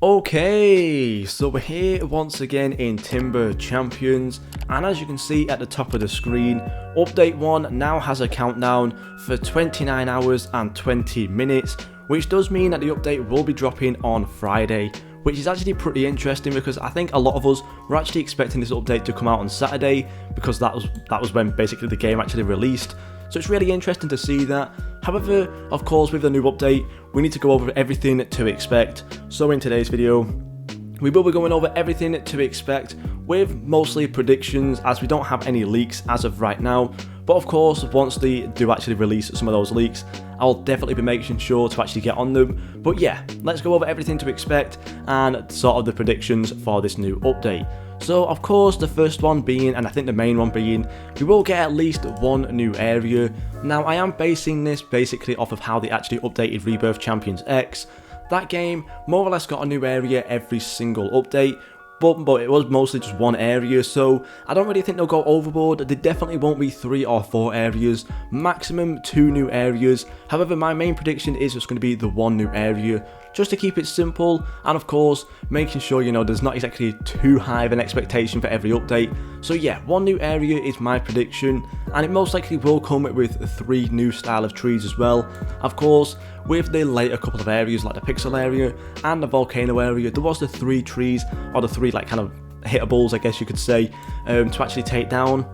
Okay, so we're here once again in Timber Champions, and as you can see at the top of the screen, update 1 now has a countdown for 29 hours and 20 minutes, which does mean that the update will be dropping on Friday, which is actually pretty interesting because I think a lot of us were actually expecting this update to come out on Saturday because that was when basically the game actually released. So it's really interesting to see that. However, of course, with the new update, we need to go over everything to expect. So in today's video, we will be going over everything to expect with mostly predictions, as we don't have any leaks as of right now. But of course, once they do actually release some of those leaks, I'll definitely be making sure to actually get on them. But yeah, let's go over everything to expect and sort of the predictions for this new update. So of course the first one being, and I think the main one being, we will get at least one new area. Now I am basing this basically off of how they actually updated Rebirth Champions X. That game more or less got a new area every single update, but it was mostly just one area, so I don't really think they'll go overboard. There definitely won't be 3 or 4 areas, maximum 2 new areas. However, my main prediction is just going to be the 1 new area, just to keep it simple, and of course making sure there's not exactly too high of an expectation for every update. So yeah, 1 new area is my prediction, and it most likely will come with 3 new style of trees as well. Of course, with the later couple of areas like the pixel area and the volcano area, there was the 3 trees, or the 3 like kind of hittables, I guess you could say, to actually take down.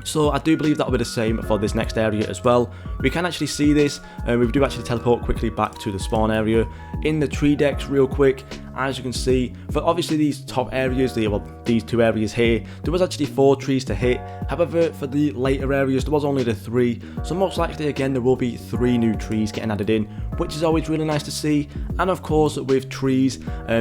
So I do believe that'll be the same for this next area as well. We can actually see this, and we do actually teleport quickly back to the spawn area in the tree decks real quick. As you can see, for obviously these top areas, these 2 areas here, there was actually 4 trees to hit. However, for the later areas, there was only the 3. So most likely, again, there will be 3 new trees getting added in, which is always really nice to see. And of course, with trees,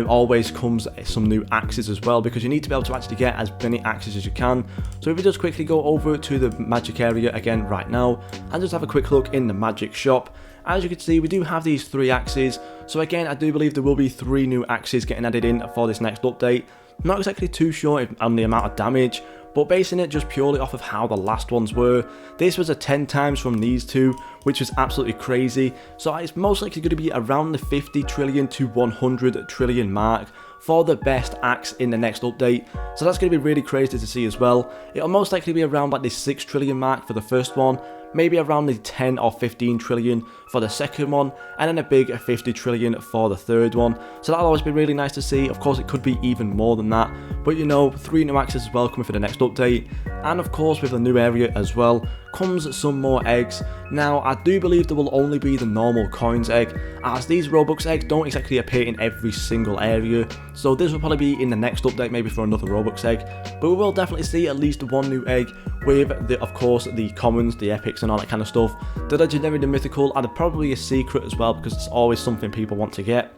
always comes some new axes as well, because you need to be able to actually get as many axes as you can. So if we just quickly go over to the magic area again right now, and just have a quick look in the magic shop. As you can see, we do have these 3 axes, so again I do believe there will be 3 new axes getting added in for this next update. Not exactly too sure on the amount of damage, but basing it just purely off of how the last ones were, this was a 10 times from these 2, which was absolutely crazy. So it's most likely going to be around the 50 trillion to 100 trillion mark for the best axe in the next update. So that's going to be really crazy to see as well. It'll most likely be around like the 6 trillion mark for the first one, maybe around the 10 or 15 trillion for the second one, and then a big 50 trillion for the third one. So that'll always be really nice to see. Of course, it could be even more than that, but 3 new axes as well coming for the next update. And of course, with the new area as well comes some more eggs. Now I do believe there will only be the normal coins egg, as these Robux eggs don't exactly appear in every single area, so this will probably be in the next update, maybe for another Robux egg. But we will definitely see at least 1 new egg with of course the commons, the epics and all that kind of stuff, the legendary, the mythical, and probably a secret as well, because it's always something people want to get.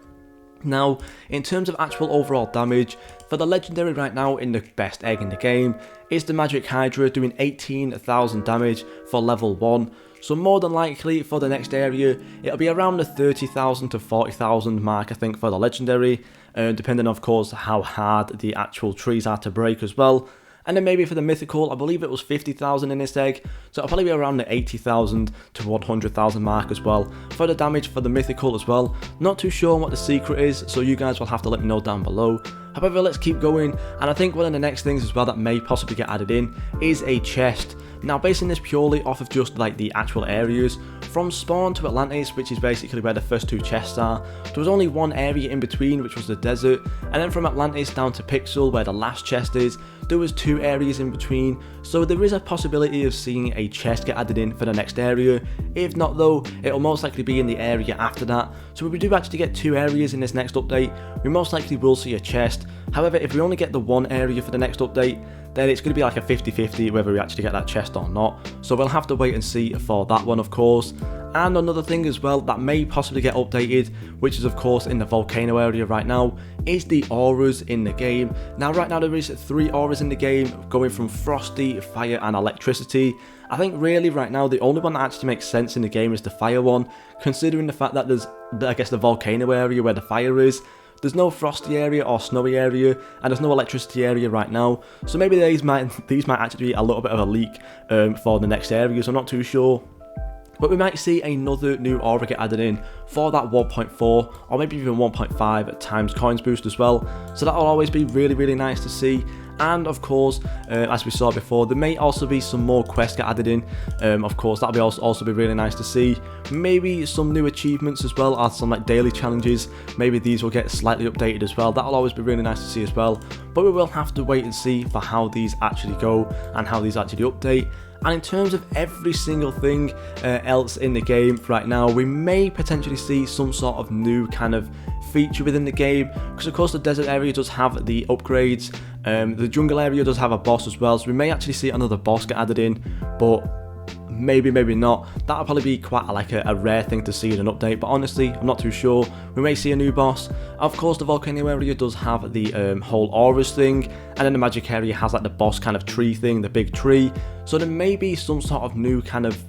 Now, in terms of actual overall damage, for the legendary right now in the best egg in the game is the Magic Hydra, doing 18,000 damage for level 1. So more than likely for the next area, it'll be around the 30,000 to 40,000 mark, I think, for the legendary, depending of course how hard the actual trees are to break as well. And then maybe for the mythical, I believe it was 50,000 in this egg, so it'll probably be around the 80,000 to 100,000 mark as well for the damage for the mythical as well. Not too sure what the secret is, so you guys will have to let me know down below. However, let's keep going, and I think one of the next things as well that may possibly get added in is a chest. Now, basing this purely off of just like the actual areas, from spawn to Atlantis, which is basically where the first 2 chests are, there was only 1 area in between, which was the desert, and then from Atlantis down to Pixel, where the last chest is, there was 2 areas in between. So there is a possibility of seeing a chest get added in for the next area. If not though, it'll most likely be in the area after that. So if we do actually get 2 areas in this next update, we most likely will see a chest. However, if we only get the 1 area for the next update, then it's going to be like a 50-50 whether we actually get that chest or not. So we'll have to wait and see for that one, of course. And another thing as well that may possibly get updated, which is of course in the volcano area right now, is the auras in the game. Now right now there is 3 auras in the game, going from frosty, fire and electricity. I think really right now the only one that actually makes sense in the game is the fire one, considering the fact that there's, I guess, the volcano area where the fire is. There's no frosty area or snowy area, and there's no electricity area right now. So maybe these might actually be a little bit of a leak for the next areas. I'm not too sure. But we might see another new aura get added in for that 1.4 or maybe even 1.5 at times coins boost as well. So that will always be really nice to see. And of course, as we saw before, there may also be some more quests get added in. Of course, that'll be also be really nice to see. Maybe some new achievements as well, as some like daily challenges. Maybe these will get slightly updated as well. That'll always be really nice to see as well. But we will have to wait and see for how these actually go and how these actually update. And in terms of every single thing else in the game right now, we may potentially see some sort of new kind of feature within the game, because of course the desert area does have the upgrades, the jungle area does have a boss as well, so we may actually see another boss get added in, but maybe not. That'll probably be quite like a rare thing to see in an update, but honestly I'm not too sure. We may see a new boss. Of course the volcano area does have the whole auras thing, and then the magic area has like the boss kind of tree thing, the big tree, so there may be some sort of new kind of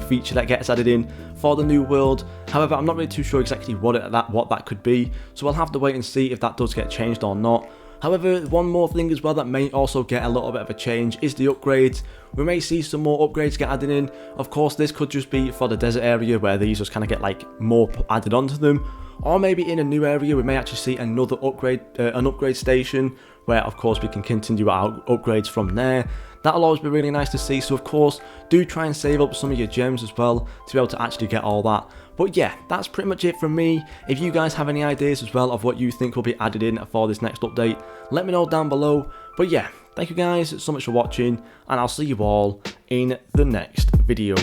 feature that gets added in for the new world. However, I'm not really too sure exactly what that could be, so we'll have to wait and see if that does get changed or not. However, one more thing as well that may also get a little bit of a change is the upgrades. We may see some more upgrades get added in. Of course, this could just be for the desert area where these just kind of get like more added onto them, or maybe in a new area we may actually see another upgrade, an upgrade station where of course we can continue our upgrades from there. That'll always be really nice to see, so of course do try and save up some of your gems as well to be able to actually get all that. But yeah, that's pretty much it from me. If you guys have any ideas as well of what you think will be added in for this next update, let me know down below. But yeah, thank you guys so much for watching, and I'll see you all in the next video.